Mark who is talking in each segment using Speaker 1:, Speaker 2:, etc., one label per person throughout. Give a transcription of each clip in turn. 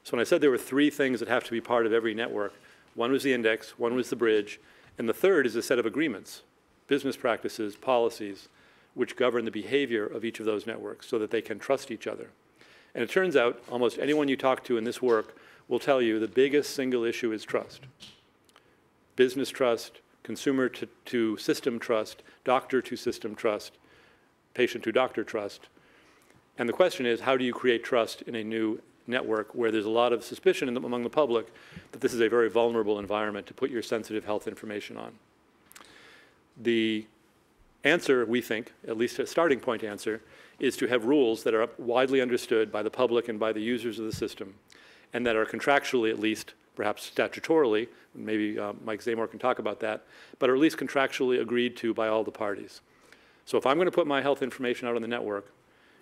Speaker 1: So when I said there were three things that have to be part of every network, one was the index, one was the bridge, and the third is a set of agreements, business practices, policies, which govern the behavior of each of those networks so that they can trust each other. And it turns out almost anyone you talk to in this work will tell you the biggest single issue is trust. Business trust, consumer to system trust, doctor to system trust, patient to doctor trust. And the question is, how do you create trust in a new network where there's a lot of suspicion among the public that this is a very vulnerable environment to put your sensitive health information on? The answer, we think, at least a starting point answer, is to have rules that are widely understood by the public and by the users of the system, and that are contractually, at least, perhaps statutorily, maybe Mike Zamor can talk about that, but are at least contractually agreed to by all the parties. So if I'm going to put my health information out on the network,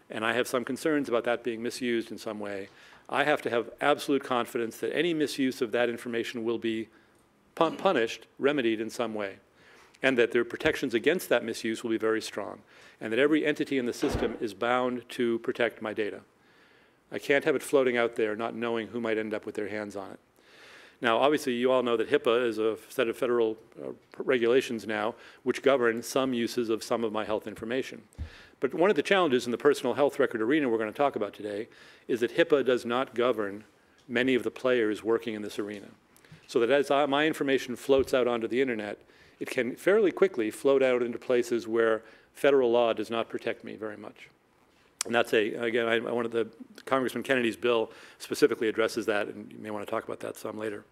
Speaker 1: and I have some concerns about that being misused in some way, I have to have absolute confidence that any misuse of that information will be punished, remedied in some way, and that their protections against that misuse will be very strong, and that every entity in the system is bound to protect my data. I can't have it floating out there not knowing who might end up with their hands on it. Now, obviously, you all know that HIPAA is a set of federal regulations now which govern some uses of some of my health information. But one of the challenges in the personal health record arena we're going to talk about today is that HIPAA does not govern many of the players working in this arena. So that as my information floats out onto the internet, it can fairly quickly float out into places where federal law does not protect me very much. And that's again, one of the Congressman Kennedy's bill specifically addresses that, and you may want to talk about that some later.